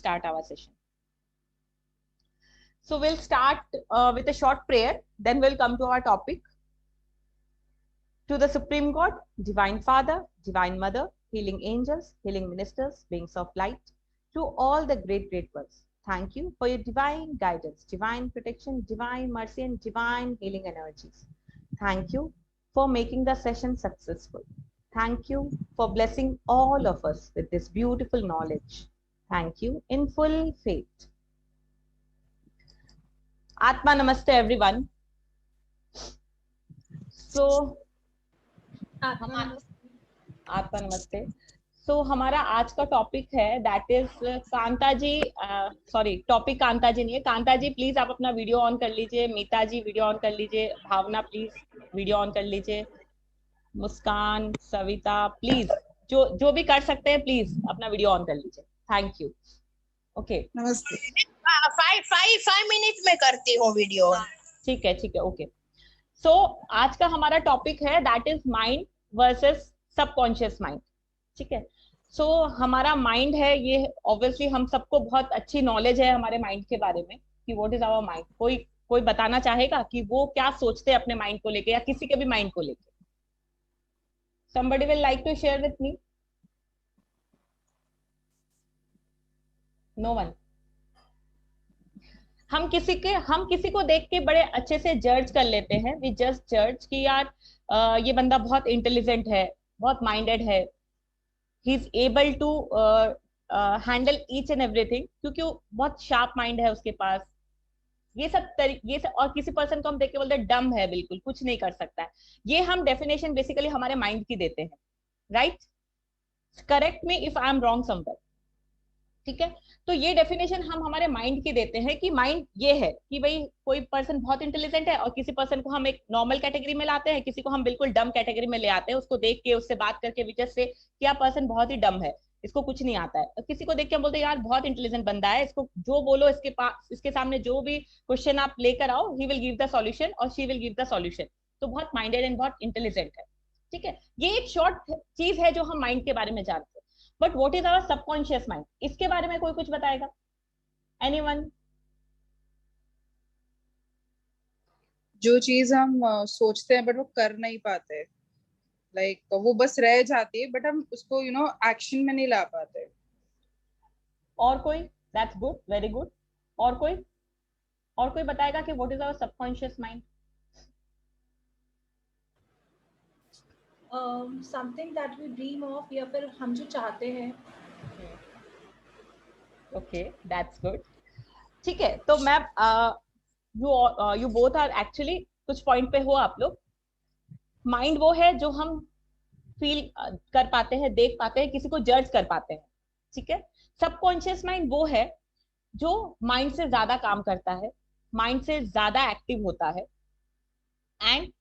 start our session. So we'll start with a short prayer, then we'll come to our topic. To the Supreme God, Divine Father, Divine Mother, healing angels, healing ministers, beings of light, to all the great ones, thank you for your divine guidance, divine protection, divine mercy, and divine healing energies. Thank you for making the session successful. Thank you for blessing all of us with this beautiful knowledge. Thank you in full faith. Atma Namaste, everyone. So, Atma Namaste. So हमारा आज का topic है that is Kanta ji, sorry topic Kanta ji नहीं है. कांता जी please आप अपना video on कर लीजिए. मीता जी वीडियो ऑन कर लीजिए. भावना प्लीज वीडियो ऑन कर लीजिए. मुस्कान, सविता प्लीज जो भी कर सकते हैं प्लीज अपना वीडियो ऑन कर लीजिए. Thank you. ओके नमस्ते. 5 मिनट में करती हूँ वीडियो. ठीक है ओके. सो आज का हमारा टॉपिक है that is mind versus subconscious mind. ठीक है. सो हमारा माइंड है, ये ऑब्वियसली हम सबको बहुत अच्छी नॉलेज है हमारे माइंड के बारे में कि व्हाट इज आवर माइंड. कोई बताना चाहेगा कि वो क्या सोचते हैं अपने माइंड को लेके या किसी के भी माइंड को लेके? somebody will like to share with me? no one. हम किसी को देख के बड़े अच्छे से जज कर लेते हैं. वी जस्ट जज कि यार ये बंदा बहुत इंटेलिजेंट है, बहुत माइंडेड है, he is able to handle each and everything, क्योंकि वो बहुत शार्प माइंड है उसके पास. ये सब और किसी पर्सन को हम देख के बोलते हैं डम है, बिल्कुल कुछ नहीं कर सकता है. ये हम डेफिनेशन बेसिकली हमारे माइंड की देते हैं. Right? Correct me if I am wrong somewhere. ठीक है. तो ये डेफिनेशन हम हमारे माइंड की देते हैं कि माइंड ये है कि भाई कोई पर्सन बहुत इंटेलिजेंट है और किसी पर्सन को हम एक नॉर्मल कैटेगरी में लाते हैं, किसी को हम बिल्कुल डम कैटेगरी में ले आते हैं. उसको देख के उससे बात करके विजय से क्या पर्सन बहुत ही डम है, इसको कुछ नहीं आता है. और किसी को देख के हम बोलते हैं यार बहुत इंटेलिजेंट बंदा है, इसको जो बोलो इसके सामने जो भी क्वेश्चन आप लेकर आओ, he will give the solution और she will give the solution. तो बहुत माइंडेड एंड बहुत इंटेलिजेंट है. ठीक है. ये एक शॉर्ट चीज है जो हम माइंड के बारे में जानते हैं. But what is our subconscious mind, इसके बारे में कोई कुछ बताएगा? एनीवन? जो चीज हम सोचते हैं बट वो कर नहीं पाते, लाइक वो बस रह जाती है बट हम उसको एक्शन में नहीं ला पाते. और कोई? That's good, very good. और कोई बताएगा कि what is our subconscious mind? Something that we dream of, या फिर हम जो चाहते हैं. Okay, that's good. ठीक है. तो मैं यू बोथ आर एक्चुअली कुछ पॉइंट पे हो आप लोग. माइंड वो है जो हम फील कर पाते हैं, देख पाते हैं, किसी को जज कर पाते हैं. ठीक है. सबकॉन्शियस माइंड वो है जो माइंड से ज्यादा काम करता है, माइंड से ज्यादा एक्टिव होता है. एंड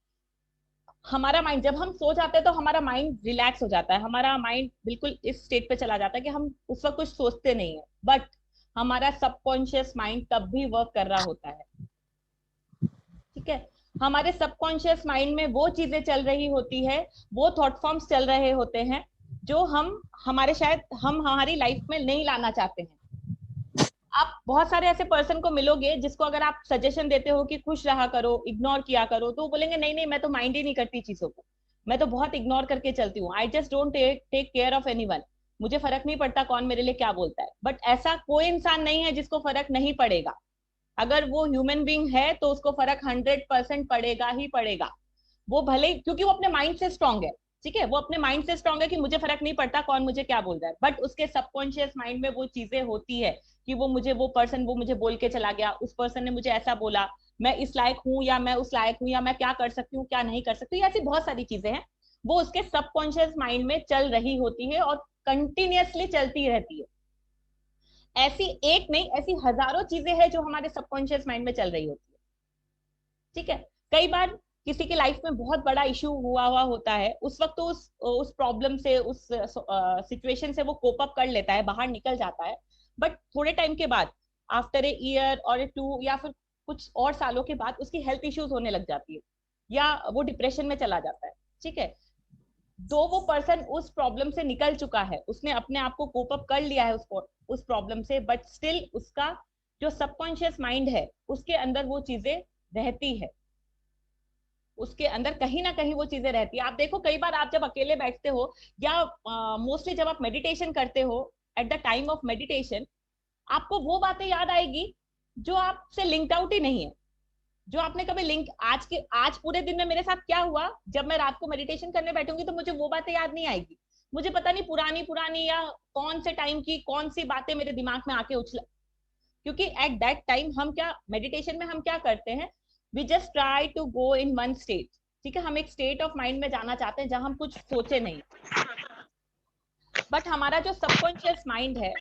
हमारा माइंड जब हम सो जाते हैं तो हमारा माइंड रिलैक्स हो जाता है, हमारा माइंड बिल्कुल इस स्टेट पे चला जाता है कि हम उस वक्त कुछ सोचते नहीं है. बट हमारा सबकॉन्शियस माइंड तब भी वर्क कर रहा होता है. ठीक है. हमारे सबकॉन्शियस माइंड में वो चीजें चल रही होती है, वो थॉट फॉर्म्स चल रहे होते हैं जो हम हमारी लाइफ में नहीं लाना चाहते हैं. आप बहुत सारे ऐसे पर्सन को मिलोगे जिसको अगर आप सजेशन देते हो कि खुश रहा करो, इग्नोर किया करो, तो वो बोलेंगे नहीं मैं तो माइंड ही नहीं करती चीजों को, मैं तो बहुत इग्नोर करके चलती हूँ. I just don't take care of anyone, मुझे फर्क नहीं पड़ता कौन मेरे लिए क्या बोलता है. बट ऐसा कोई इंसान नहीं है जिसको फर्क नहीं पड़ेगा. अगर वो ह्यूमन बीइंग है तो उसको फर्क 100% पड़ेगा ही पड़ेगा. वो भले, क्योंकि वो अपने माइंड से स्ट्रांग है. ठीक है. वो अपने माइंड से स्ट्रांग है कि मुझे फर्क नहीं पड़ता कौन मुझे क्या बोल रहा है. बट उसके सबकॉन्शियस माइंड में वो चीजें होती है कि वो मुझे बोल के चला गया, उस पर्सन ने मुझे ऐसा बोला, मैं इस लायक हूँ या मैं उस लायक हूँ, या मैं क्या कर सकती हूँ क्या नहीं कर सकती. ऐसी बहुत सारी चीजें हैं वो उसके सबकॉन्शियस माइंड में चल रही होती है और कंटिन्यूअसली चलती रहती है. ऐसी एक नहीं, ऐसी हजारों चीजें हैं जो हमारे सबकॉन्शियस माइंड में चल रही होती है. ठीक है. कई बार किसी की लाइफ में बहुत बड़ा इश्यू हुआ होता है, उस वक्त तो उस प्रॉब्लम से, उस सिचुएशन से वो कोप अप कर लेता है, बाहर निकल जाता है. बट थोड़े टाइम के बाद, आफ्टर ए ईयर और ए 2 या फिर कुछ और सालों के बाद उसकी हेल्थ इश्यूज होने लग जाती है या वो डिप्रेशन में चला जाता है. ठीक है. दो वो पर्सन उस प्रॉब्लम से निकल चुका है, उसने अपने आप को कोप अप कर लिया है उस प्रॉब्लम से, बट स्टिल उसका जो सबकॉन्शियस माइंड है उसके अंदर वो चीजें रहती है, उसके अंदर कहीं ना कहीं वो चीजें रहती है। आप देखो कई बार आप जब अकेले बैठते हो या मोस्टली जब आप मेडिटेशन करते हो, at the time of meditation आपको वो बातें याद आएगी जो आपसे लिंक्ड आउट ही नहीं है, जो आपने कभी लिंक आज पूरे दिन में मेरे साथ क्या हुआ, जब मैं रात को मेडिटेशन करने बैठूंगी तो मुझे वो बातें याद नहीं आएगी, मुझे पता नहीं पुरानी पुरानी या कौन से टाइम की कौन सी बातें मेरे दिमाग में आके उछला, क्योंकि एट दैट टाइम हम क्या मेडिटेशन में हम क्या करते हैं, we just try to go in one state, ठीक है, हम एक स्टेट ऑफ माइंड में जाना चाहते हैं जहां हम कुछ सोचे नहीं, बट हमारा जो सबकॉन्शियस माइंड है,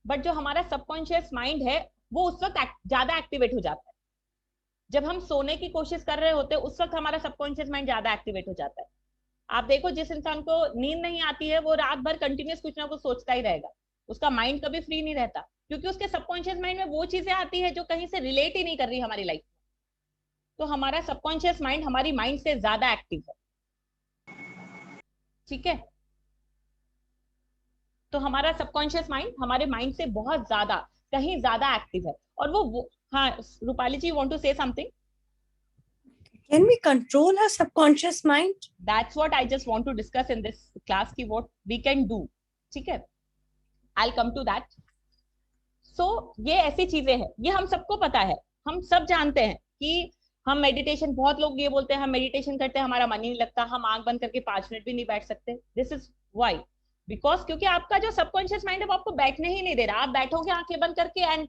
बट जो हमारा सबकॉन्शियस माइंड है वो उस वक्त ज्यादा एक्टिवेट हो जाता है, जब हम सोने की कोशिश कर रहे होते हैं उस वक्त हमारा सबकॉन्शियस माइंड ज्यादा एक्टिवेट हो जाता है। आप देखो जिस इंसान को नींद नहीं आती है वो रात भर कंटिन्यूस कुछ ना कुछ सोचता ही रहेगा, उसका माइंड कभी फ्री नहीं रहता, क्योंकि उसके सबकॉन्शियस माइंड में वो चीजें आती है जो कहीं से रिलेट ही नहीं कर रही हमारी लाइफ में। तो हमारा सबकॉन्शियस माइंड हमारी माइंड से ज्यादा एक्टिव है, ठीक है, तो हमारा सबकॉन्शियस माइंड हमारे माइंड से बहुत ज्यादा कहीं ज्यादा एक्टिव है। और वो हाँ Rupali ji, you want to say something? Can we control our subconscious mind? That's what I just want to discuss in this class ki what we can do, ठीक है, I'll come to that. So ये ऐसी चीजें हैं, ये हम सबको पता है, हम सब जानते हैं कि हम मेडिटेशन, बहुत लोग ये बोलते हैं हम मेडिटेशन करते हैं हमारा मन ही नहीं लगता, हम आंख बंद करके 5 मिनट भी नहीं बैठ सकते। दिस इज व्हाई, बिकॉज क्योंकि आपका जो सबकॉन्शियस माइंड है वो आपको बैठने ही नहीं दे रहा, आप बैठोगे आंखें बंद करके एंड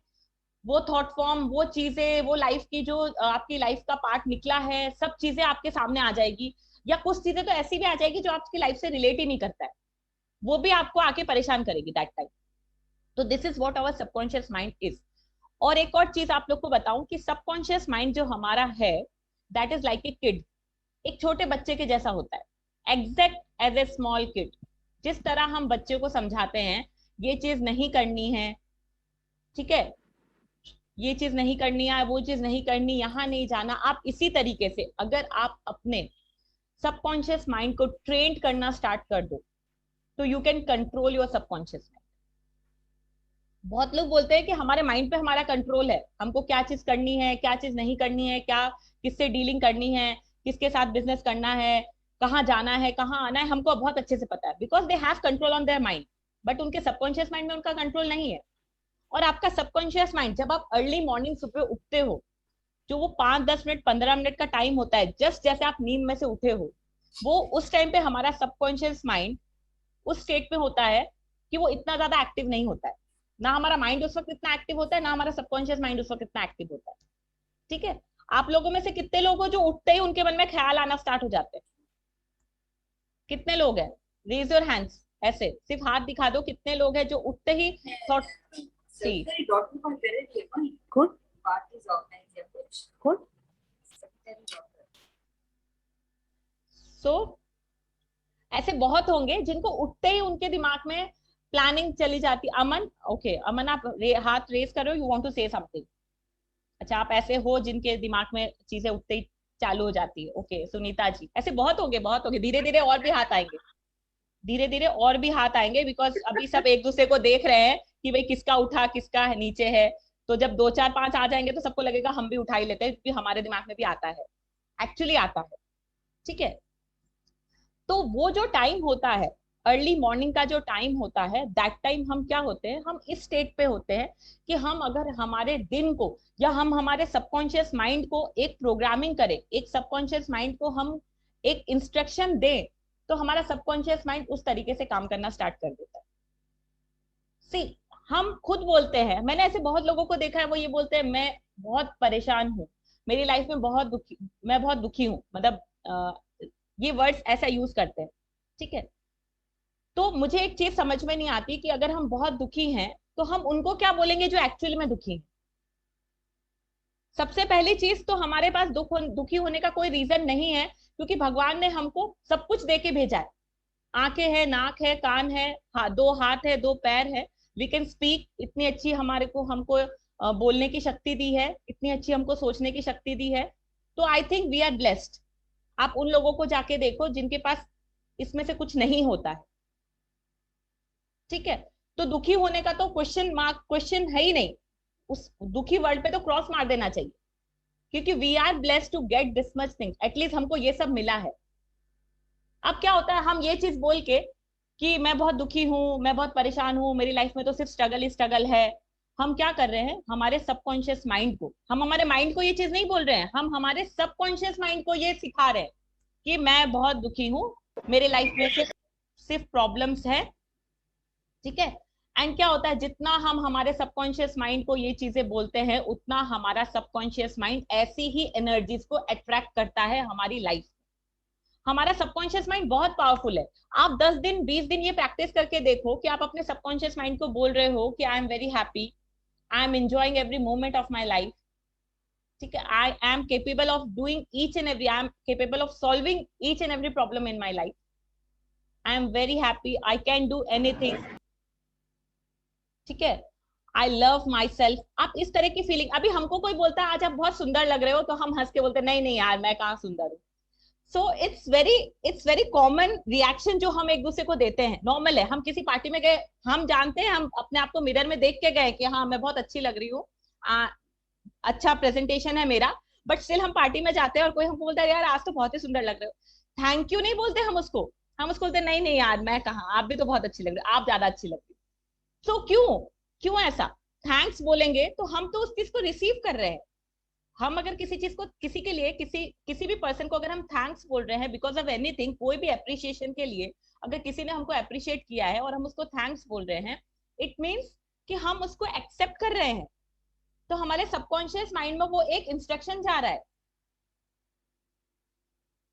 वो थॉट फॉर्म, वो चीजें, वो लाइफ की जो आपकी लाइफ का पार्ट निकला है, सब चीजें आपके सामने आ जाएगी, या कुछ चीजें तो ऐसी भी आ जाएगी जो आपकी लाइफ से रिलेट ही नहीं करता है, वो भी आपको आके परेशान करेगी दैट टाइम। तो this is what our subconscious mind is. और एक और चीज आप लोग को बताऊं कि सबकॉन्शियस माइंड जो हमारा है that is like a kid, एक छोटे बच्चे के जैसा होता है, exact as a small kid. जिस तरह हम बच्चे को समझाते हैं ये चीज नहीं करनी है, ठीक है, ये चीज नहीं करनी है, वो चीज नहीं करनी, यहाँ नहीं जाना, आप इसी तरीके से अगर आप अपने सबकॉन्शियस माइंड को ट्रेन करना स्टार्ट कर दो तो you can control your subconscious mind. बहुत लोग बोलते हैं कि हमारे माइंड पे हमारा कंट्रोल है, हमको क्या चीज करनी है, क्या चीज नहीं करनी है, क्या किससे डीलिंग करनी है, किसके साथ बिजनेस करना है, कहाँ जाना है, कहाँ आना है, हमको बहुत अच्छे से पता है, because they have control on their mind, but उनके सबकॉन्शियस माइंड में उनका कंट्रोल नहीं है। और आपका सबकॉन्शियस माइंड जब आप अर्ली मॉर्निंग सुबह उठते हो, जो वो 5-10 मिनट 15 मिनट का टाइम होता है, जस्ट जैसे आप नींद में से उठे हो, वो उस टाइम पे हमारा सबकॉन्शियस माइंड उस स्टेट में होता है कि वो इतना ज्यादा एक्टिव नहीं होता है, ना हमारा माइंड उस वक्त इतना एक्टिव होता है, ना हमारा सबकॉन्शियस माइंड उस वक्त इतना एक्टिव होता है, ठीक है। आप लोगों में से कितने लोग हो जो उठते ही उनके मन में ख्याल आना स्टार्ट हो जाते हैं? कितने लोग हैं? रेज योर हैंड्स, ऐसे सिर्फ हाथ दिखा दो, कितने लोग हैं जो उठते ही थॉट ऐसे बहुत होंगे जिनको उठते ही उनके दिमाग में प्लानिंग चली जाती। अमन, ओके अमन आप हाथ रेस करो, you want to say something. अच्छा आप ऐसे हो जिनके दिमाग में चीजें उठते ही चालू हो जाती है, ओके सुनीता जी, ऐसे बहुत होंगे बहुत होंगे, धीरे धीरे और भी हाथ आएंगे, धीरे धीरे और भी हाथ आएंगे, बिकॉज अभी सब एक दूसरे को देख रहे हैं कि भाई किसका उठा किसका नीचे है, तो जब 2 4 5 आ जाएंगे तो सबको लगेगा हम भी उठा ही लेते हैं, क्योंकि हमारे दिमाग में भी आता है, एक्चुअली आता है, ठीक है। तो वो जो टाइम होता है अर्ली मॉर्निंग का जो टाइम होता है, दैट टाइम हम क्या होते हैं, हम इस स्टेट पे होते हैं कि हम अगर हमारे दिन को या हम हमारे सबकॉन्शियस माइंड को एक प्रोग्रामिंग करें, एक सबकॉन्शियस माइंड को हम एक इंस्ट्रक्शन दें, तो हमारा सबकॉन्शियस माइंड उस तरीके से काम करना स्टार्ट कर देता है। सी हम खुद बोलते हैं, मैंने ऐसे बहुत लोगों को देखा है, वो ये बोलते हैं मैं बहुत परेशान हूँ, मेरी लाइफ में बहुत दुखी, मैं बहुत दुखी हूँ, मतलब ये वर्ड्स ऐसा यूज करते हैं, ठीक है। तो मुझे एक चीज समझ में नहीं आती कि अगर हम बहुत दुखी हैं तो हम उनको क्या बोलेंगे जो एक्चुअली में दुखी हैं। सबसे पहली चीज तो हमारे पास दुखी होने का कोई रीजन नहीं है, क्योंकि भगवान ने हमको सब कुछ दे के भेजा है, आंखें है, नाक है, कान है, 2 हाथ है, 2 पैर है, वी कैन स्पीक, इतनी अच्छी हमारे को हमको बोलने की शक्ति दी है, इतनी अच्छी हमको सोचने की शक्ति दी है, तो I think we are blessed. आप उन लोगों को जाके देखो जिनके पास इसमें से कुछ नहीं होता है, ठीक है। तो दुखी होने का तो क्वेश्चन है ही नहीं, उस दुखी वर्ड पे तो क्रॉस मार देना चाहिए, क्योंकि we are blessed to get this much things, at least हमको ये सब मिला है। अब क्या होता है, हम ये चीज बोल के कि मैं बहुत दुखी हूँ, मैं बहुत परेशान हूँ, मेरी लाइफ में तो सिर्फ स्ट्रगल ही स्ट्रगल है, हम क्या कर रहे हैं, हमारे सबकॉन्शियस माइंड को, हम हमारे माइंड को ये चीज नहीं बोल रहे हैं, हम हमारे सबकॉन्शियस माइंड को ये सिखा रहे हैं कि मैं बहुत दुखी हूँ, मेरे लाइफ में सिर्फ सिर्फ प्रॉब्लम्स है, ठीक है। एंड क्या होता है, जितना हम हमारे सबकॉन्शियस माइंड को ये चीजें बोलते हैं, उतना हमारा सबकॉन्शियस माइंड ऐसी ही एनर्जीज को अट्रैक्ट करता है हमारी लाइफ। हमारा सबकॉन्शियस माइंड बहुत पावरफुल है। आप 10 दिन 20 दिन ये प्रैक्टिस करके देखो कि आप अपने सबकॉन्शियस माइंड को बोल रहे हो कि I am very happy, I am enjoying every moment of my life, ठीक है, I am capable of doing each and every, I am capable of solving each and every problem in my life, I am very happy, I can do anything, ठीक है, I love my self. आप इस तरह की feeling, अभी हमको कोई बोलता है आज आप बहुत सुंदर लग रहे हो, तो हम हंस के बोलते हैं नहीं नहीं यार मैं कहाँ सुंदर हूँ। So it's very common reaction जो हम एक दूसरे को देते हैं, नॉर्मल है। हम किसी पार्टी में गए, हम जानते हैं, हम अपने आप को मिरर में देख के गए कि हाँ मैं बहुत अच्छी लग रही हूँ, अच्छा प्रेजेंटेशन है मेरा, बट स्टिल हम पार्टी में जाते हैं और कोई हमको बोलता है यार आज तो बहुत ही सुंदर लग रहे हो, थैंक यू नहीं बोलते हम उसको बोलते नहीं नहीं यार मैं कहाँ, आप भी तो बहुत अच्छी लग रही हो, आप ज्यादा अच्छी लग रही हो। सो क्यों क्यों ऐसा? थैंक्स बोलेंगे तो हम तो उस चीज को रिसीव कर रहे हैं। हम अगर किसी चीज को, किसी के लिए, किसी भी पर्सन को अगर हम थैंक्स बोल रहे हैं बिकॉज ऑफ एनीथिंग, कोई भी अप्रिशिएशन के लिए, अगर किसी ने हमको अप्रिशिएट किया है और हम उसको थैंक्स बोल रहे हैं, इट मीन्स कि हम उसको एक्सेप्ट कर रहे हैं। तो हमारे सबकॉन्शियस माइंड में वो एक इंस्ट्रक्शन जा रहा है।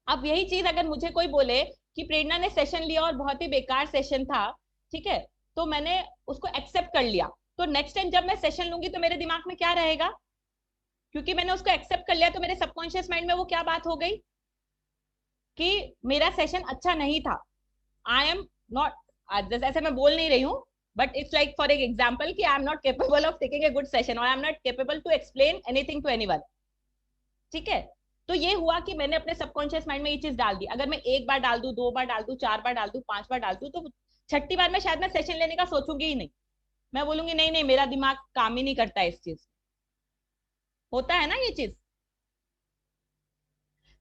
अब यही चीज अगर मुझे कोई बोले कि प्रेरणा ने सेशन लिया और बहुत ही बेकार सेशन था, ठीक है, तो मैंने उसको एक्सेप्ट कर लिया, तो नेक्स्ट टाइम जब मैं सेशन लूंगी तो मेरे दिमाग में क्या रहेगा, क्योंकि मैंने उसको एक्सेप्ट कर लिया, तो मेरे सबकॉन्शियस माइंड में वो क्या बात हो गई कि मेरा सेशन अच्छा नहीं था, आई एम नॉट, ऐसे मैं बोल नहीं रही हूँ, but it's like for example कि I am not capable of taking a good session, और I am not capable to explain anything to anyone, ठीक है। तो ये हुआ कि मैंने अपने सबकॉन्शियस माइंड में ये चीज डाल दी। अगर मैं एक बार डाल दूं, 2 बार डाल दूं, 4 बार डाल दूं, 5 बार डाल दूं, तो 6ठी बार में शायद मैं सेशन लेने का सोचूंगी ही नहीं, मैं बोलूंगी नहीं नहीं मेरा दिमाग काम ही नहीं करता है इस चीज, होता है ना ये चीज।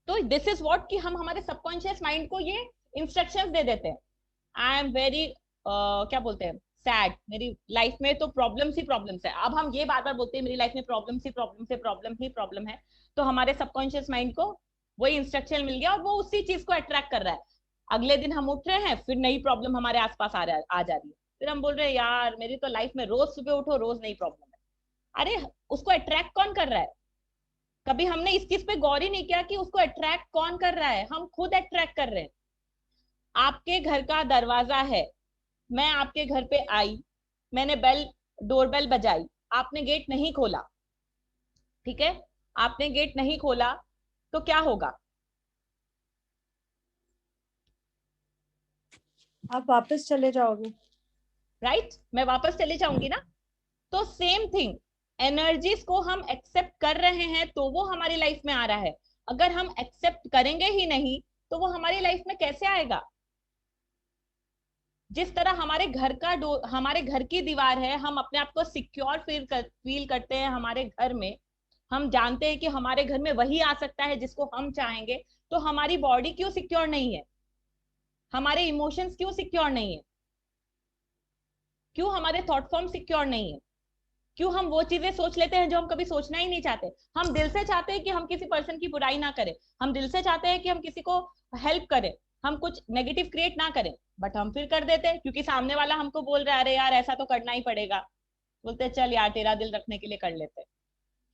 तो दिस इज व्हाट कि हम हमारे सबकॉन्शियस माइंड को ये इंस्ट्रक्शंस दे देते हैं। आई एम वेरी क्या बोलते हैं, सैड, मेरी लाइफ में तो प्रॉब्लम्स ही प्रॉब्लम्स है। अब हम ये बार बार बोलते हैं मेरी लाइफ में प्रॉब्लम्स ही प्रॉब्लम्स है, प्रॉब्लम ही प्रॉब्लम है, तो हमारे सबकॉन्शियस माइंड को वही इंस्ट्रक्शन मिल गया और वो उसी चीज को अट्रैक्ट कर रहा है। अगले दिन हम उठ रहे हैं, फिर नई प्रॉब्लम हमारे आसपास आ जा रही है, फिर हम बोल रहे हैं यार मेरी तो लाइफ में रोज सुबह उठो रोज नई प्रॉब्लम है। अरे उसको अट्रैक्ट कौन कर रहा है? कभी हमने इस चीज पे गौर ही नहीं किया कि उसको अट्रैक्ट कौन कर रहा है, हम खुद अट्रैक्ट कर रहे हैं। आपके घर का दरवाजा है, मैं आपके घर पे आई, मैंने डोरबेल बजाई, आपने गेट नहीं खोला, ठीक है, आपने गेट नहीं खोला, तो क्या होगा? आप वापस चले जाओगे, राइट, मैं वापस चली जाऊंगी ना। तो सेम थिंग, एनर्जीज को हम एक्सेप्ट कर रहे हैं तो वो हमारी लाइफ में आ रहा है। अगर हम एक्सेप्ट करेंगे ही नहीं तो वो हमारी लाइफ में कैसे आएगा? जिस तरह हमारे घर की दीवार है, हम अपने आप को सिक्योर फील करते हैं हमारे घर में, हम जानते हैं कि हमारे घर में वही आ सकता है जिसको हम चाहेंगे, तो हमारी बॉडी क्यों सिक्योर नहीं है? हमारे इमोशंस क्यों सिक्योर नहीं है? क्यों हमारे थॉट फॉर्म सिक्योर नहीं है? क्यों हम वो चीजें सोच लेते हैं जो हम कभी सोचना ही नहीं चाहते? हम दिल से चाहते हैं कि हम किसी पर्सन की बुराई ना करें, हम दिल से चाहते हैं कि हम किसी को हेल्प करें, हम कुछ नेगेटिव क्रिएट ना करें, बट हम फिर कर देते हैं क्योंकि सामने वाला हमको बोल रहा है अरे यार ऐसा तो करना ही पड़ेगा, बोलते हैं चल यार तेरा दिल रखने के लिए कर लेते हैं।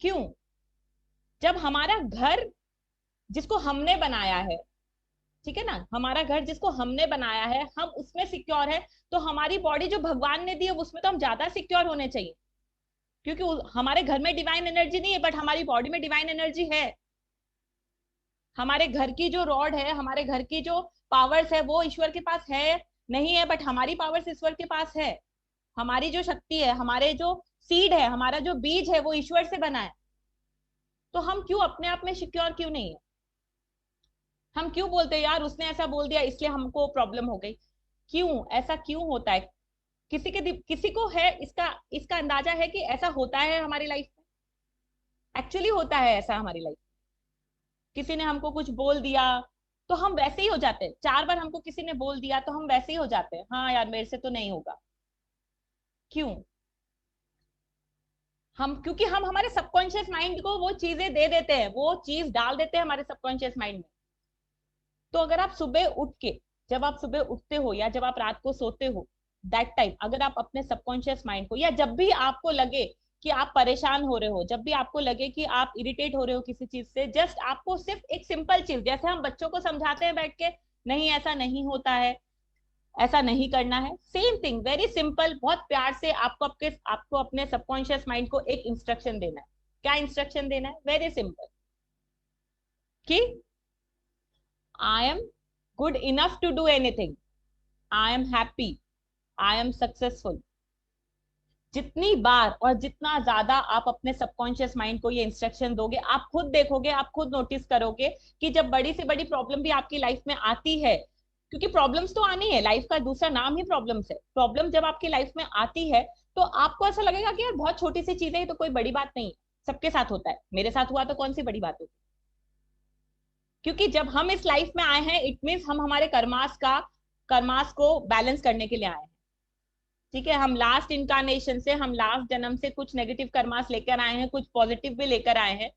क्यों? जब हमारा घर जिसको हमने बनाया है, ठीक है ना, हमारा घर जिसको हमने बनाया है, हम उसमें सिक्योर है, तो हमारी बॉडी जो भगवान ने दी है उसमें तो हम ज्यादा सिक्योर होने चाहिए, क्योंकि हमारे घर में डिवाइन एनर्जी नहीं है बट हमारी बॉडी में डिवाइन एनर्जी है। हमारे घर की जो रॉड है, हमारे घर की जो पावर्स है वो ईश्वर के पास है नहीं है, बट हमारी पावर्स ईश्वर के पास है। हमारी जो शक्ति है, हमारे जो सीड है, हमारा जो बीज है वो ईश्वर से बना है, तो हम क्यों अपने आप में सिक्योर क्यों नहीं है? हम क्यों बोलते हैं यार उसने ऐसा बोल दिया इसलिए हमको प्रॉब्लम हो गई? क्यों ऐसा क्यों होता है? किसी को है इसका इसका अंदाजा है कि ऐसा होता है हमारी लाइफ में? एक्चुअली होता है ऐसा हमारी लाइफ? किसी ने हमको कुछ बोल दिया तो हम वैसे ही हो जाते हैं। 4 बार हमको किसी ने बोल दिया तो हम वैसे ही हो जाते हैं, हाँ यार मेरे से तो नहीं होगा। क्यों? क्योंकि हम हमारे सबकॉन्शियस माइंड को वो चीजें दे देते हैं, वो चीज डाल देते हैं हमारे सबकॉन्शियस माइंड में। तो अगर आप सुबह उठ के, जब आप सुबह उठते हो या जब आप रात को सोते हो, दैट टाइम अगर आप अपने सबकॉन्शियस माइंड को, या जब भी आपको लगे कि आप परेशान हो रहे हो, जब भी आपको लगे कि आप इरिटेट हो रहे हो किसी चीज से, जस्ट आपको सिर्फ एक सिंपल चीज, जैसे हम बच्चों को समझाते हैं बैठ के, नहीं ऐसा नहीं होता है, ऐसा नहीं करना है, सेम थिंग, वेरी सिंपल, बहुत प्यार से आपको अपने सबकॉन्शियस माइंड को एक इंस्ट्रक्शन देना है। क्या इंस्ट्रक्शन देना है? वेरी सिंपल, कि I am good enough to do anything. I am happy. I am successful. जितनी बार और जितना ज्यादा आप अपने सबकॉन्शियस माइंड को ये इंस्ट्रक्शन दोगे, आप खुद देखोगे, आप खुद नोटिस करोगे कि जब बड़ी से बड़ी प्रॉब्लम भी आपकी लाइफ में आती है, क्योंकि प्रॉब्लम्स तो आनी है, लाइफ का दूसरा नाम ही प्रॉब्लम्स है। प्रॉब्लम जब आपकी लाइफ में आती है तो आपको ऐसा लगेगा कि यार बहुत छोटी सी चीज है, तो कोई बड़ी बात नहीं है, सबके साथ होता है, मेरे साथ हुआ तो कौन सी बड़ी बात होगी? क्योंकि जब हम इस लाइफ में आए हैं, इट मीन्स हम हमारे कर्मास को बैलेंस करने के लिए आए हैं। ठीक है, हम लास्ट इनकारनेशन से, हम लास्ट जन्म से कुछ नेगेटिव कर्मास लेकर आए हैं, कुछ पॉजिटिव भी लेकर आए हैं,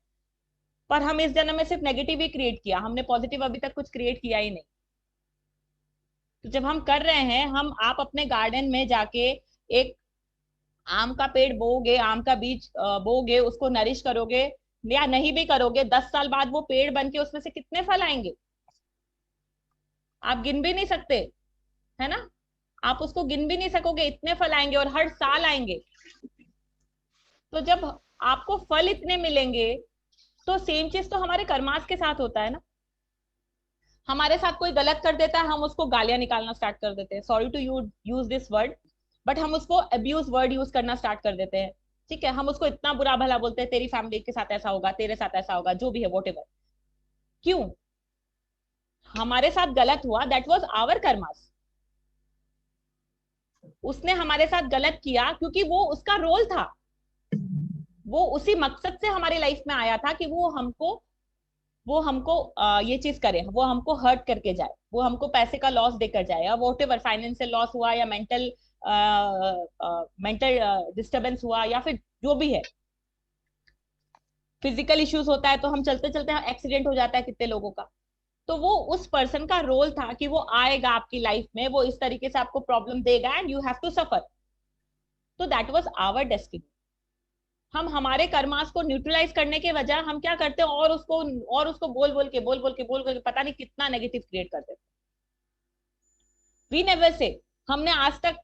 पर हम इस जन्म में सिर्फ नेगेटिव ही क्रिएट किया, हमने पॉजिटिव अभी तक कुछ क्रिएट किया ही नहीं। तो जब हम कर रहे हैं, आप अपने गार्डन में जाके एक आम का पेड़ बोओगे, आम का बीज बोओगे, उसको नरिश करोगे या नहीं भी करोगे, 10 साल बाद वो पेड़ बन के उसमें से कितने फल आएंगे आप गिन भी नहीं सकते, है ना? आप उसको गिन भी नहीं सकोगे, इतने फल आएंगे और हर साल आएंगे। तो जब आपको फल इतने मिलेंगे, तो सेम चीज तो हमारे कर्मास के साथ होता है ना। हमारे साथ कोई गलत कर देता है, हम उसको गालियां निकालना स्टार्ट कर देते हैं, sorry to use this word, but हम उसको अब्यूज वर्ड यूज करना स्टार्ट कर देते हैं। ठीक है, हम उसको इतना बुरा भला बोलते हैं, तेरी फैमिली के साथ ऐसा होगा, तेरे साथ ऐसा होगा, जो भी है व्हाटएवर। क्यों? हमारे साथ गलत हुआ, दैट वाज आवर कर्मास। उसने हमारे साथ गलत किया क्योंकि वो उसका रोल था, वो उसी मकसद से हमारी लाइफ में आया था कि वो हमको ये चीज करे, वो हमको हर्ट करके जाए, वो हमको पैसे का लॉस देकर जाए, या व्हाटएवर, फाइनेंशियल लॉस हुआ या मेंटल डिस्टर्बेंस हुआ, या फिर जो भी है, फिजिकल इश्यूज होता है, तो हम चलते चलते एक्सीडेंट हो जाता है कितने लोगों का। तो वो उस पर्सन का रोल था कि वो आएगा आपकी लाइफ में, वो इस तरीके से आपको प्रॉब्लम देगा and you have to suffer. तो दैट वाज आवर डेस्टिनी। हम हमारे कर्मास को न्यूट्रलाइज करने के वजह हम क्या करते हैं, और उसको बोल के पता नहीं कितना नेगेटिव क्रिएट करते थे। वी नेवर से, हमने आज तक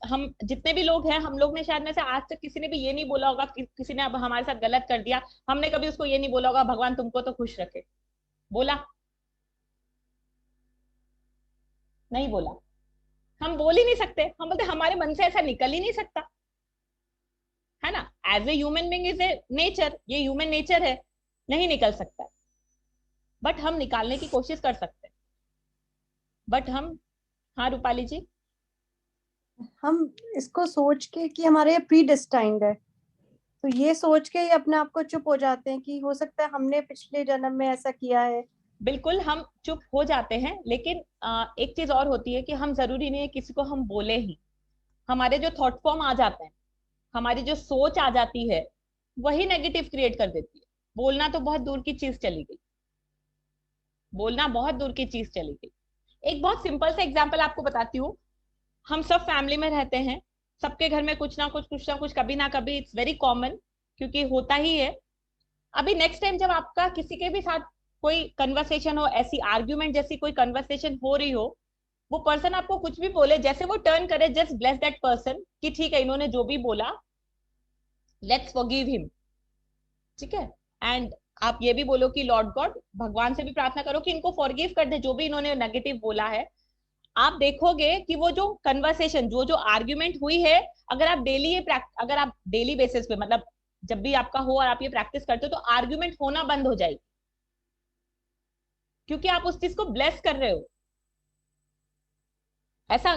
हम जितने भी लोग हैं, हम लोग ने शायद में से आज तक किसी ने भी ये नहीं बोला होगा, किसी ने अब हमारे साथ गलत कर दिया, हमने कभी उसको ये नहीं बोला होगा भगवान तुमको तो खुश रखे। बोला? नहीं बोला। हम बोल ही नहीं सकते, हम बोलते हमारे मन से ऐसा निकल ही नहीं सकता, है ना? As a human being is a nature, ये ह्यूमन नेचर है, नहीं निकल सकता है, बट हम निकालने की कोशिश कर सकते हैं। बट हाँ रूपाली जी, हम इसको सोच के कि हमारे ये प्री डेस्टाइंड है, तो ये सोच के ही अपने आप को चुप हो जाते हैं कि हो सकता है हमने पिछले जन्म में ऐसा किया है। बिल्कुल हम चुप हो जाते हैं, लेकिन एक चीज और होती है कि हम जरूरी नहीं है किसी को हम बोले ही, हमारे जो थॉट फॉर्म आ जाते हैं, हमारी जो सोच आ जाती है, वही नेगेटिव क्रिएट कर देती है। बोलना तो बहुत दूर की चीज चली गई, बोलना बहुत दूर की चीज चली गई। एक बहुत सिंपल सा एग्जांपल आपको बताती हूँ। हम सब फैमिली में रहते हैं, सबके घर में कुछ ना कुछ कभी ना कभी, इट्स वेरी कॉमन, क्योंकि होता ही है। अभी नेक्स्ट टाइम जब आपका किसी के भी साथ कोई कन्वर्सेशन हो, ऐसी आर्ग्यूमेंट जैसी कोई कन्वर्सेशन हो रही हो, वो पर्सन आपको कुछ भी बोले, जैसे वो टर्न करे, जस्ट ब्लेस दैट पर्सन कि ठीक है इन्होंने जो भी बोला, लेट्स फॉरगिव हिम। ठीक है, एंड आप ये भी बोलो कि लॉर्ड गॉड, भगवान से भी प्रार्थना करो कि इनको फॉरगिव कर दे जो भी इन्होंने नेगेटिव बोला है। आप देखोगे कि वो जो कन्वर्सेशन, जो आर्ग्यूमेंट हुई है, अगर आप डेली बेसिस पे, मतलब जब भी आपका हो और आप ये प्रैक्टिस करते हो, तो आर्ग्यूमेंट होना बंद हो जाएगी। क्योंकि आप उस चीज को ब्लेस कर रहे हो। ऐसा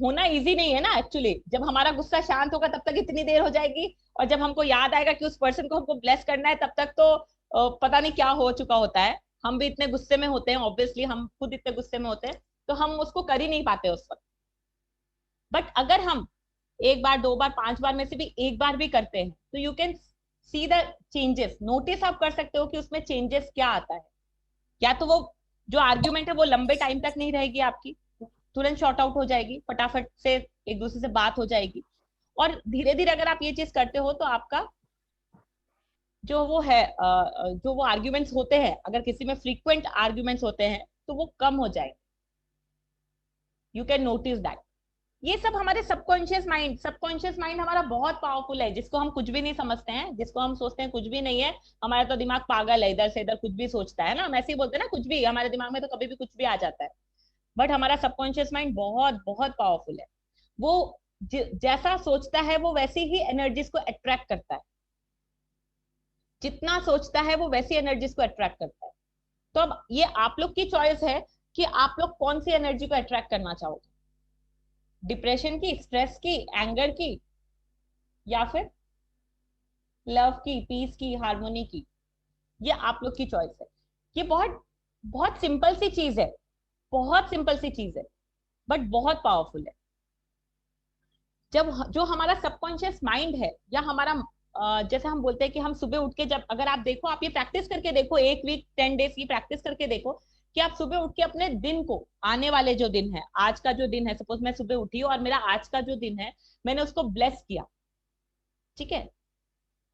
होना इजी नहीं है ना एक्चुअली। जब हमारा गुस्सा शांत होगा तब तक इतनी देर हो जाएगी, और जब हमको याद आएगा कि उस पर्सन को हमको ब्लेस करना है तब तक तो पता नहीं क्या हो चुका होता है। हम भी इतने गुस्से में होते हैं, ऑब्वियसली हम खुद इतने गुस्से में होते हैं, तो हम उसको कर ही नहीं पाते उस वक्त। बट अगर हम एक बार, दो बार, 5 बार में से भी एक बार भी करते हैं तो you can see the changes. Notice आप कर सकते हो कि उसमें चेंजेस क्या आता है। या तो वो जो आर्ग्यूमेंट है वो लंबे टाइम तक नहीं रहेगी आपकी, तुरंत शॉर्ट आउट हो जाएगी, फटाफट से एक दूसरे से बात हो जाएगी। और धीरे धीरे अगर आप ये चीज करते हो तो आपका जो वो है जो वो आर्ग्यूमेंट्स होते हैं, अगर किसी में फ्रीक्वेंट आर्ग्यूमेंट्स होते हैं तो वो कम हो जाएंगे। You can notice that. ये सब हमारे सबकॉन्शियस माइंड हमारा बहुत पावरफुल है, जिसको हम कुछ भी नहीं समझते हैं, जिसको हम सोचते हैं कुछ भी नहीं है, हमारा तो दिमाग पागल है, इधर से इधर कुछ भी सोचता है ना, हम ऐसे ही बोलते हैं ना, कुछ भी हमारे दिमाग में तो कभी भी कुछ भी आ जाता है। बट हमारा सबकॉन्शियस माइंड बहुत बहुत पावरफुल है। वो जैसा सोचता है वो वैसी ही एनर्जीज को अट्रैक्ट करता है। जितना सोचता है वो वैसी एनर्जीज को अट्रैक्ट करता है। तो अब ये आप लोग की चॉइस है कि आप लोग कौन सी एनर्जी को अट्रैक्ट करना चाहोगे, डिप्रेशन की, स्ट्रेस की, एंगर की, या फिर लव की, पीस की, हार्मोनी की। ये आप लोग की चॉइस है। ये बहुत बहुत सिंपल सी चीज है, बहुत सिंपल सी चीज है, बट बहुत पावरफुल है। जब जो हमारा सबकॉन्शियस माइंड है, या हमारा जैसे हम बोलते हैं कि हम सुबह उठ के, जब अगर आप देखो, आप ये प्रैक्टिस करके देखो, 1 वीक 10 डेज की प्रैक्टिस करके देखो कि आप सुबह उठ के अपने दिन को, आने वाले जो दिन है, आज का जो दिन है, सपोज मैं सुबह उठी और मेरा आज का जो दिन है मैंने उसको ब्लेस किया, ठीक है,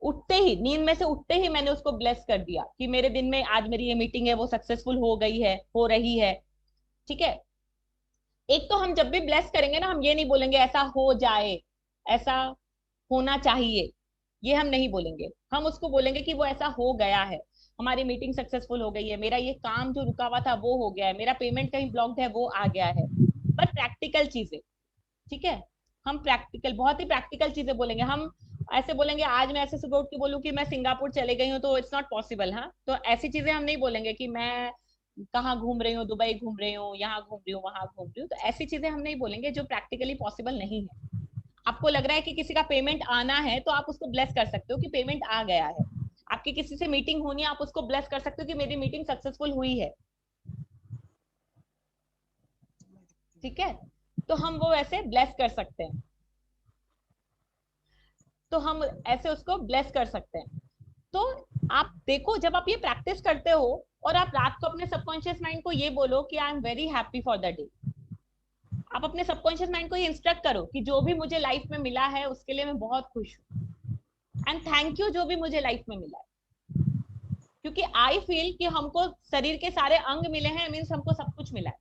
उठते ही, नींद में से उठते ही मैंने उसको ब्लेस कर दिया कि मेरे दिन में आज मेरी ये मीटिंग है वो सक्सेसफुल हो गई है, हो रही है, ठीक है। एक तो हम जब भी ब्लेस करेंगे ना, हम ये नहीं बोलेंगे ऐसा हो जाए, ऐसा होना चाहिए, ये हम नहीं बोलेंगे। हम उसको बोलेंगे कि वो ऐसा हो गया है, हमारी मीटिंग सक्सेसफुल हो गई है, मेरा ये काम जो रुका हुआ था वो हो गया है, मेरा पेमेंट कहीं ब्लॉक्ड है वो आ गया है। पर प्रैक्टिकल चीजें, ठीक है, हम प्रैक्टिकल, बहुत ही प्रैक्टिकल चीजें बोलेंगे। हम ऐसे बोलेंगे, आज मैं ऐसे सुबह उठ के बोलूं कि मैं सिंगापुर चले गई हूँ, तो इट्स नॉट पॉसिबल। हाँ, तो ऐसी चीजें हम नहीं बोलेंगे कि मैं कहाँ घूम रही हूँ, दुबई घूम रही हूँ, यहाँ घूम रही हूँ, वहां घूम रही हूँ। तो ऐसी चीजें हम नहीं बोलेंगे जो प्रैक्टिकली पॉसिबल नहीं है। आपको लग रहा है कि किसी का पेमेंट आना है तो आप उसको ब्लेस कर सकते हो कि पेमेंट आ गया है। आपकी किसी से मीटिंग होनी है, आप उसको ब्लेस कर सकते हो कि मेरी मीटिंग सक्सेसफुल हुई है, ठीक है। तो हम वो ऐसे ब्लेस कर सकते हैं, तो हम ऐसे उसको ब्लेस कर सकते हैं। तो आप देखो, जब आप ये प्रैक्टिस करते हो और आप रात को अपने सबकॉन्शियस माइंड को ये बोलो कि I am very happy for the day, आप अपने सबकॉन्शियस माइंड को ये इंस्ट्रक्ट करो कि जो भी मुझे लाइफ में मिला है उसके लिए मैं बहुत खुश हूँ, एंड थैंक यू जो भी मुझे लाइफ में मिला है। क्योंकि आई फील कि हमको शरीर के सारे अंग मिले हैं, मीन्स हमको सब कुछ मिला है।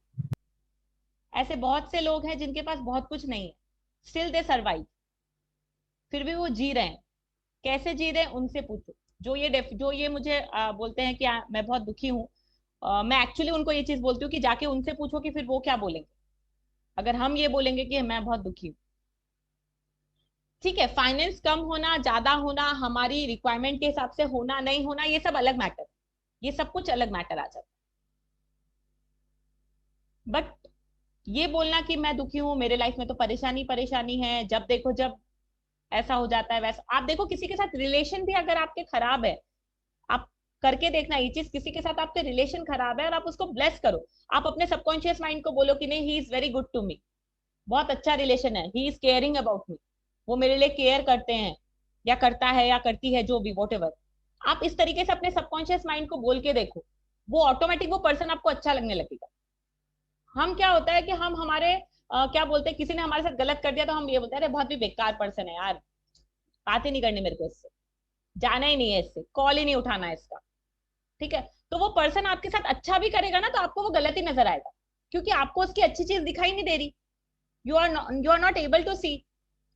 ऐसे बहुत से लोग हैं जिनके पास बहुत कुछ नहीं है, स्टिल दे सर्वाइव, फिर भी वो जी रहे हैं। कैसे जी रहे हैं उनसे पूछो। जो ये मुझे बोलते हैं कि मैं बहुत दुखी हूँ, मैं एक्चुअली उनको ये चीज बोलती हूँ कि जाके उनसे पूछो कि फिर वो क्या बोलेंगे अगर हम ये बोलेंगे कि मैं बहुत दुखी हूँ। ठीक है, फाइनेंस कम होना, ज्यादा होना, हमारी रिक्वायरमेंट के हिसाब से होना, नहीं होना, ये सब अलग मैटर, ये सब कुछ अलग मैटर आ जाता है। बट ये बोलना कि मैं दुखी हूँ, मेरे लाइफ में तो परेशानी परेशानी है, जब देखो जब ऐसा हो जाता है वैसा। आप देखो, किसी के साथ रिलेशन भी अगर आपके खराब है, आप करके देखना ये चीज, किसी के साथ आपके रिलेशन खराब है और आप उसको ब्लेस करो, आप अपने सबकॉन्शियस माइंड को बोलो कि नहीं, he is very good to me, बहुत अच्छा रिलेशन है, he is caring about me, वो मेरे लिए केयर करते हैं, या करता है या करती है, जो भी वॉट एवर। आप इस तरीके से अपने सबकॉन्शियस माइंड को बोल के देखो, वो ऑटोमेटिक वो पर्सन आपको अच्छा लगने लगेगा। हम क्या होता है कि हम हमारे क्या बोलते हैं, किसी ने हमारे साथ गलत कर दिया तो हम ये बोलते हैं, अरे बहुत भी बेकार पर्सन है यार, बात ही नहीं करनी मेरे को इससे, जाना ही नहीं है इससे, कॉल ही नहीं उठाना है इसका, ठीक है। तो वो पर्सन आपके साथ अच्छा भी करेगा ना, तो आपको वो गलत ही नजर आएगा, क्योंकि आपको उसकी अच्छी चीज दिखाई नहीं दे रही। You are not able to see,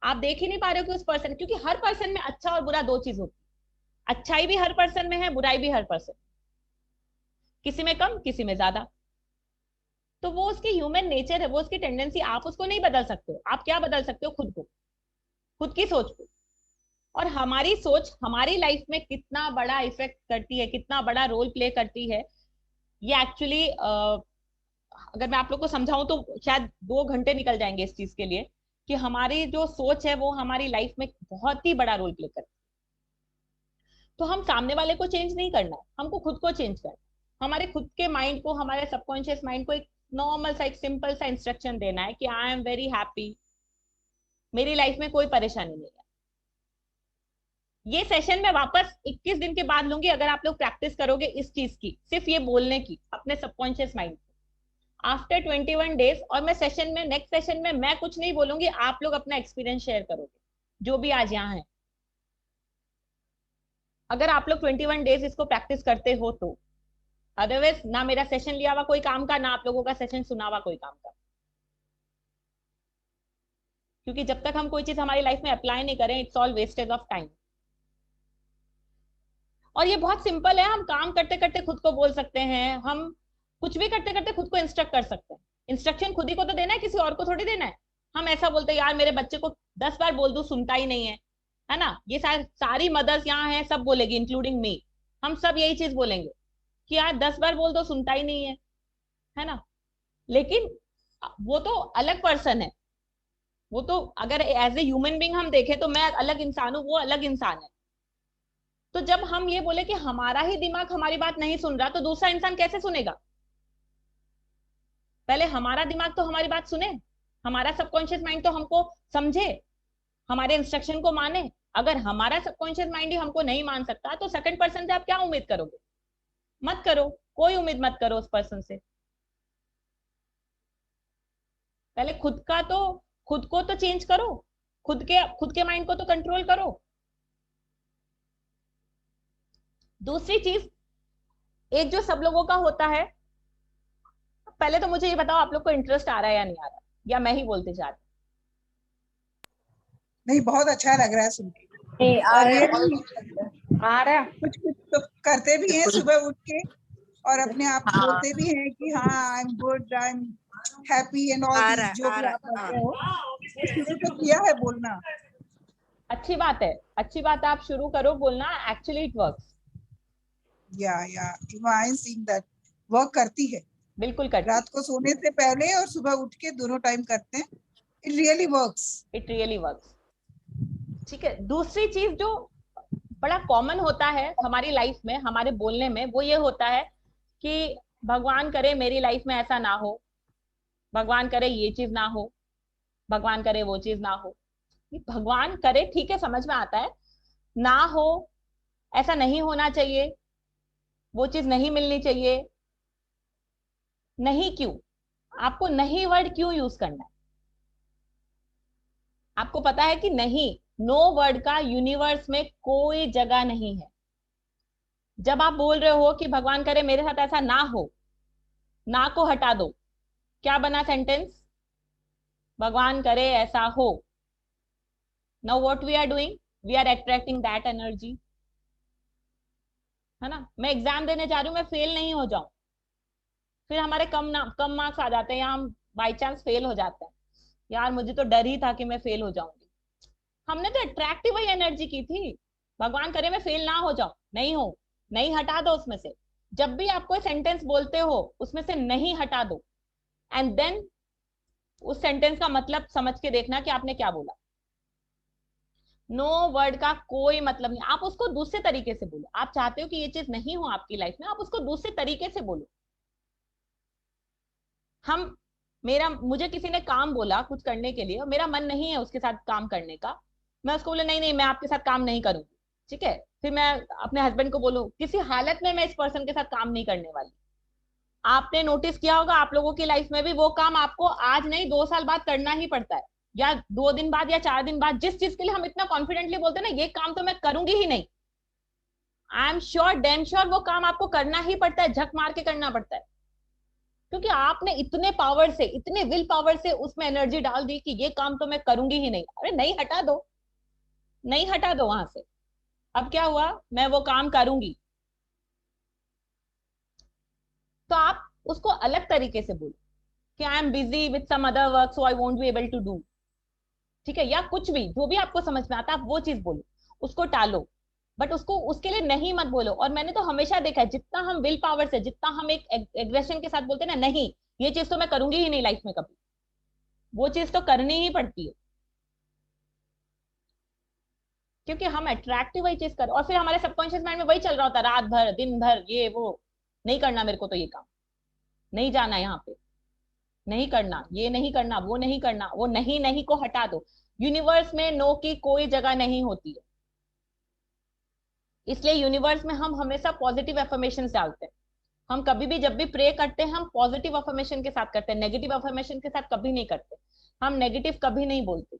आप देख ही नहीं पा रहे हो कि उस पर्सन, क्योंकि हर पर्सन में अच्छा और बुरा दो चीज होती है, अच्छाई भी हर पर्सन में है, बुराई भी हर पर्सन, किसी में कम किसी में ज्यादा। तो वो उसकी ह्यूमन नेचर है, वो उसकी टेंडेंसी, आप उसको नहीं बदल सकते हो। आप क्या बदल सकते हो? खुद को, खुद की सोच को। और हमारी सोच हमारी लाइफ में कितना बड़ा इफेक्ट करती है, कितना बड़ा रोल प्ले करती है, ये एक्चुअली अगर मैं आप लोग को समझाऊं तो शायद 2 घंटे निकल जाएंगे इस चीज के लिए, कि हमारी जो सोच है वो हमारी लाइफ में बहुत ही बड़ा रोल प्ले करती है। तो हम सामने वाले को चेंज नहीं करना है, हमको खुद को चेंज करना है। हमारे खुद के माइंड को, हमारे सबकॉन्शियस माइंड को एक नॉर्मल सा, एक सिंपल सा इंस्ट्रक्शन देना है कि आई एम वेरी हैप्पी, मेरी लाइफ में कोई परेशानी नहीं है। ये सेशन मैं वापस 21 दिन के बाद लूंगी अगर आप लोग प्रैक्टिस करोगे इस चीज की, सिर्फ ये बोलने की अपने सबकॉन्शियस माइंड को आफ्टर 21 डेज। और मैं सेशन में, नेक्स्ट सेशन में मैं कुछ नहीं बोलूंगी, आप लोग अपना एक्सपीरियंस शेयर करोगे जो भी आज यहाँ है। अगर आप लोग 21 डेज इसको प्रैक्टिस करते हो तो, अदरवाइज ना मेरा सेशन लिया हुआ कोई काम का, ना आप लोगों का सेशन सुना हुआ कोई काम का। क्योंकि जब तक हम कोई चीज हमारी लाइफ में अप्लाई नहीं करें, it's all wastage of time. और ये बहुत सिंपल है, हम काम करते करते खुद को बोल सकते हैं, हम कुछ भी करते करते खुद को इंस्ट्रक्ट कर सकते हैं। इंस्ट्रक्शन खुद ही को तो देना है, किसी और को थोड़ी देना है। हम ऐसा बोलते हैं यार मेरे बच्चे को 10 बार बोल दूं सुनता ही नहीं है ना। ये सारी मदर्स यहाँ हैं, सब बोलेगी इंक्लूडिंग मी, हम सब यही चीज बोलेंगे कि यार 10 बार बोल दो सुनता ही नहीं है ना। लेकिन वो तो अलग पर्सन है, वो तो अगर एज ए ह्यूमन बीइंग हम देखें तो मैं अलग इंसान हूँ, वो अलग इंसान है। तो जब हम ये बोले कि हमारा ही दिमाग हमारी बात नहीं सुन रहा, तो दूसरा इंसान कैसे सुनेगा? पहले हमारा दिमाग तो हमारी बात सुने, हमारा सबकॉन्शियस माइंड तो हमको समझे, हमारे इंस्ट्रक्शन को माने। अगर हमारा सबकॉन्शियस माइंड ही हमको नहीं मान सकता, तो सेकंड पर्सन से आप क्या उम्मीद करोगे? मत करो, कोई उम्मीद मत करो उस पर्सन से। पहले खुद को तो चेंज करो, खुद के माइंड को तो कंट्रोल करो। दूसरी चीज, एक जो सब लोगों का होता है, पहले तो मुझे ये बताओ आप लोग को इंटरेस्ट आ रहा है या नहीं आ रहा, या मैं ही बोलते जा रही? नहीं, बहुत अच्छा लग रहा है सुन के। आ रहा है। कुछ तो करते भी हैं सुबह उठ के, और अपने आप बोलते भी हैं कि हाँ I am good, I am happy and all this, जो भी आप करते हो शुरू तो किया है बोलना। अच्छी बात है, अच्छी बात है, आप शुरू करो बोलना। Actually it works. Yeah I am seeing that work करती है, बिल्कुल करती। रात को सोने से पहले और सुबह उठ के दोनों टाइम करते हैं। It really works, it really works. ठीक है, दूसरी चीज जो बड़ा कॉमन होता है हमारी लाइफ में, हमारे बोलने में, वो ये होता है कि भगवान करे मेरी लाइफ में ऐसा ना हो, भगवान करे ये चीज ना हो, भगवान करे वो चीज ना हो। भगवान करे ठीक है, समझ में आता है, ना हो, ऐसा नहीं होना चाहिए, वो चीज नहीं मिलनी चाहिए। नहीं क्यों? आपको नहीं वर्ड क्यों यूज करना है? आपको पता है कि नहीं, नो वर्ड का यूनिवर्स में कोई जगह नहीं है। जब आप बोल रहे हो कि भगवान करे मेरे साथ ऐसा ना हो, ना को हटा दो, क्या बना सेंटेंस? भगवान करे ऐसा हो। Now what we are doing, we are attracting that energy, है ना। मैं एग्जाम देने जा रही हूँ, मैं फेल नहीं हो जाऊं, फिर हमारे कम मार्क्स आ जाते हैं, या हम बाई चांस फेल हो जाते हैं। यार मुझे तो डर ही था कि मैं फेल हो जाऊंगी। हमने तो अट्रैक्टिव वही एनर्जी की थी, भगवान करे मैं फेल ना हो जाऊं, नहीं हो, नहीं हटा दो उसमें से। जब भी आप कोई सेंटेंस बोलते हो उसमें से नहीं हटा दो, एंड देन उस सेंटेंस का मतलब समझ के देखना कि आपने क्या बोला। नो वर्ड का कोई मतलब नहीं। आप उसको दूसरे तरीके से बोलो। आप चाहते हो कि ये चीज नहीं हो आपकी लाइफ में, आप उसको दूसरे तरीके से बोलो। मुझे किसी ने काम बोला कुछ करने के लिए, और मेरा मन नहीं है उसके साथ काम करने का, मैं उसको बोले नहीं मैं आपके साथ काम नहीं करूंगी, ठीक है। फिर मैं अपने हस्बैंड को बोलूं किसी हालत में मैं इस पर्सन के साथ काम नहीं करने वाली। आपने नोटिस किया होगा आप लोगों की लाइफ में भी वो काम आपको आज नहीं 2 साल बाद करना ही पड़ता है, या 2 दिन बाद या 4 दिन बाद। जिस चीज के लिए हम इतना कॉन्फिडेंटली बोलते हैं ना ये काम तो मैं करूंगी ही नहीं, I am sure, damn sure वो काम आपको करना ही पड़ता है, झक मार के करना पड़ता है, क्योंकि आपने इतने पावर से, इतने विल पावर से उसमें एनर्जी डाल दी कि ये काम तो मैं करूंगी ही नहीं। अरे नहीं हटा दो, नहीं हटा दो वहां से। अब क्या हुआ, मैं वो काम करूंगी। तो आप उसको अलग तरीके से बोलो कि I am busy with some other work so I won't be able to do, ठीक है। या कुछ भी, जो भी आपको समझ में आता है आप वो चीज बोलो, उसको टालो। बट उसको उसके लिए नहीं मत बोलो। और मैंने तो हमेशा देखा है, जितना हम विल पावर से, जितना हम एक एग्रेशन के साथ बोलते हैं ना, नहीं ये चीज तो मैं करूंगी ही नहीं लाइफ में कभी, वो चीज तो करनी ही पड़ती है, क्योंकि हम अट्रैक्टिव वही चीज कर, और फिर हमारे सबकॉन्शियस माइंड में वही चल रहा होता है रात भर दिन भर, ये वो नहीं करना मेरे को तो ये काम, नहीं जाना यहाँ पे, नहीं करना, ये नहीं करना, वो नहीं करना, वो नहीं नहीं को हटा दो। यूनिवर्स में नो की कोई जगह नहीं होती है, इसलिए यूनिवर्स में हम हमेशा पॉजिटिव अफर्मेशन डालते हैं। हम कभी भी जब भी प्रे करते हैं हम पॉजिटिव अफर्मेशन के साथ करते हैं, नेगेटिव अफर्मेशन के साथ कभी नहीं करते। हम नेगेटिव कभी नहीं बोलते।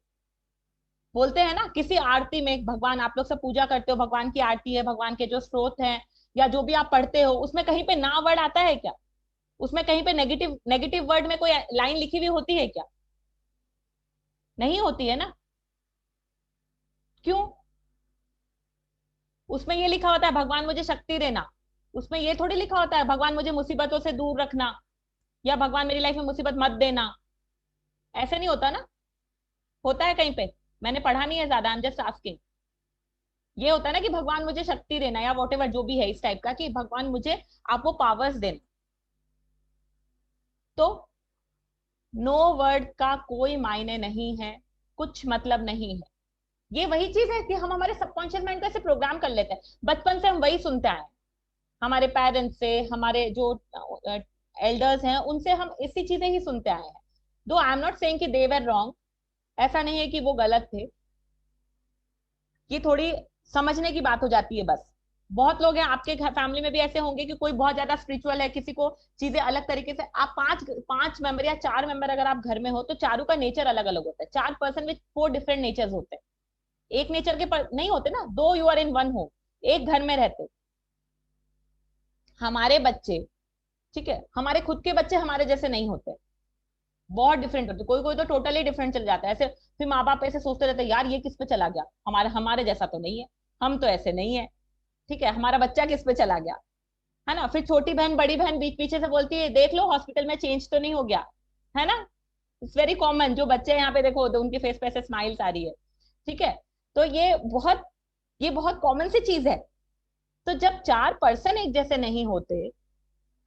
बोलते हैं ना किसी आरती में, भगवान आप लोग सब पूजा करते हो, भगवान की आरती है, भगवान के जो स्रोत हैं या जो भी आप पढ़ते हो, उसमें कहीं पे ना वर्ड आता है क्या? उसमें कहीं पे नेगेटिव नेगेटिव वर्ड में कोई लाइन लिखी हुई होती है क्या? नहीं होती है ना। क्यों? उसमें ये लिखा होता है भगवान मुझे शक्ति देना, उसमें ये थोड़ी लिखा होता है भगवान मुझे मुसीबतों से दूर रखना, या भगवान मेरी लाइफ में मुसीबत मत देना। ऐसे नहीं होता ना। होता है कहीं पे? मैंने पढ़ा नहीं है ज्यादा, आई एम जस्ट आस्किंग। ये होता है ना कि भगवान मुझे शक्ति देना, या वॉट एवर जो भी है इस टाइप का, कि भगवान मुझे आप वो पावर्स देना। तो नो वर्ड का कोई मायने नहीं है, कुछ मतलब नहीं है। ये वही चीज है कि हम हमारे सबकॉन्शियस माइंड को ऐसे प्रोग्राम कर लेते हैं, बचपन से हम वही सुनते आए हैं, हमारे पेरेंट्स से, हमारे जो एल्डर्स हैं उनसे हम इसी चीजें ही सुनते आए हैं। दो आई एम नॉट सेइंग कि दे वर रॉन्ग, ऐसा नहीं है कि वो गलत थे, ये थोड़ी समझने की बात हो जाती है बस। बहुत लोग हैं आपके फैमिली में भी ऐसे होंगे कि कोई बहुत ज्यादा स्पिरिचुअल है, किसी को चीजें अलग तरीके से, आप पांच मेंबर या 4 मेंबर अगर आप घर में हो तो चारों का नेचर अलग अलग होता है। 4 पर्सन विथ 4 डिफरेंट नेचर्स होते हैं, एक नेचर के नहीं होते ना, दो यू आर इन वन हो, एक घर में रहते। हमारे बच्चे, ठीक है, हमारे खुद के बच्चे हमारे जैसे नहीं होते, बहुत डिफरेंट होते, कोई कोई तो टोटली डिफरेंट चल जाता है ऐसे। फिर माँ बाप ऐसे सोचते रहते हैं यार ये किस पे चला गया, हमारे हमारे जैसा तो नहीं है, हम तो ऐसे नहीं है, ठीक है, हमारा बच्चा किस पे चला गया, है ना। फिर छोटी बहन बड़ी बहन बीच पीछे से बोलती है देख लो हॉस्पिटल में चेंज तो नहीं हो गया, है ना। इट्स वेरी कॉमन, जो बच्चे यहाँ पे देखो तो उनके फेस पे ऐसे स्माइल्स आ रही है, ठीक है। तो ये बहुत कॉमन सी चीज है। तो जब 4 पर्सन एक जैसे नहीं होते,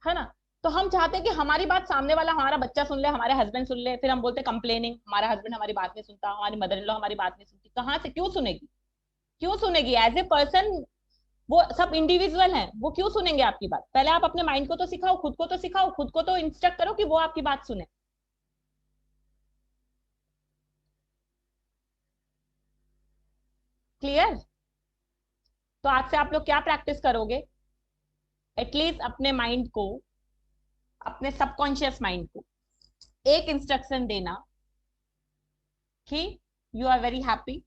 है ना, तो हम चाहते हैं कि हमारी बात सामने वाला, हमारा बच्चा सुन ले, हमारे हस्बैंड सुन ले। फिर हम बोलते हैं कंप्लेनिंग, हमारा हस्बैंड हमारी बात नहीं सुनता, हमारी मदर इन लॉ हमारी बात नहीं सुनती। कहाँ से क्यों सुनेगी? क्यों सुनेगी? एज ए पर्सन वो सब इंडिविजुअल हैं, वो क्यों सुनेंगे आपकी बात? पहले आप अपने माइंड को तो सिखाओ, खुद को तो सिखाओ, खुद को तो इंस्ट्रक्ट करो कि वो आपकी बात सुने। क्लियर? तो आज से आप लोग क्या प्रैक्टिस करोगे? एटलीस्ट अपने माइंड को, अपने सबकॉन्शियस माइंड को एक इंस्ट्रक्शन देना कि यू आर वेरी हैप्पी।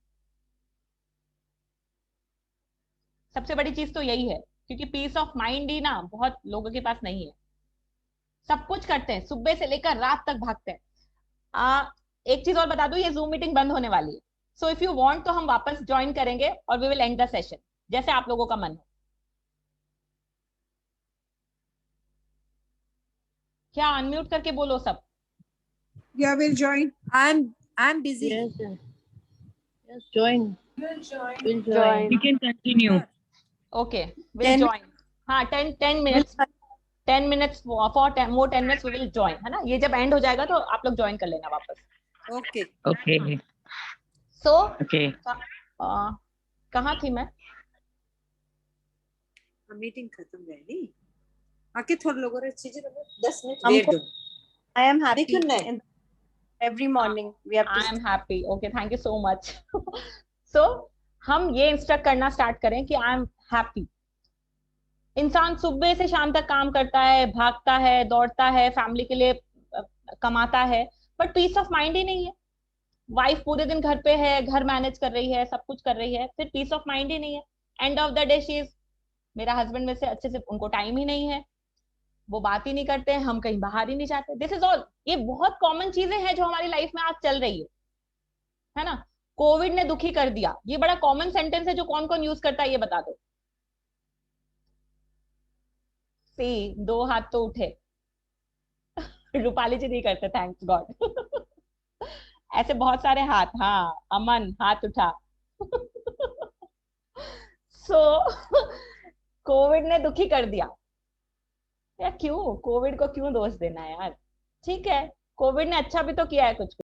सबसे बड़ी चीज तो यही है, क्योंकि पीस ऑफ माइंड ही ना बहुत लोगों के पास नहीं है। सब कुछ करते हैं, सुबह से लेकर रात तक भागते हैं। एक चीज और बता दूं, ये जूम मीटिंग बंद होने वाली है, सो इफ यू वांट तो हम वापस ज्वाइन करेंगे और we will end the session, जैसे आप लोगों का मन हो। क्या अनम्यूट करके बोलो सब। Yeah, we'll join. I'm busy. Yes, join. We'll join. We'll join. We can continue. Okay, we'll join. हाँ 10 minutes, 10 minutes for 10 minutes we will join, है ना। ये जब एंड हो जाएगा तो आप लोग ज्वाइन कर लेना वापस। Okay. Okay. So Okay. कहाँ थी मैं? मीटिंग खत्म गई आके थोड़े लोगों ने चीजें 10 मिनट हमको- वेट दो। I am happy. देखो ना। Every morning we have to. I am happy. Okay, thank you so much. So हम ये इंस्ट्रक्ट करना स्टार्ट करें कि आई एम हैप्पी। इंसान सुबह से शाम तक काम करता है, भागता है, दौड़ता है, फैमिली के लिए कमाता है, बट पीस ऑफ माइंड ही नहीं है। वाइफ पूरे दिन घर पे है, घर मैनेज कर रही है, सब कुछ कर रही है, फिर पीस ऑफ माइंड ही नहीं है। End of the day she is, मेरा हस्बैंड में से अच्छे से उनको टाइम ही नहीं है, वो बात ही नहीं करते, हम कहीं बाहर ही नहीं जाते। This is all. ये बहुत कॉमन चीजें हैं जो हमारी लाइफ में आज चल रही है ना। कोविड ने दुखी कर दिया, ये बड़ा कॉमन सेंटेंस है जो कौन कौन यूज करता है ये बता दो। सी 2 हाथ तो उठे। रूपाली जी नहीं करते, थैंक्स गॉड। ऐसे बहुत सारे हाथ। हाँ अमन हाथ उठा। सो कोविड ने दुखी कर दिया यार, क्यों कोविड को क्यों दोष देना है यार? ठीक है, कोविड ने अच्छा भी तो किया है कुछ।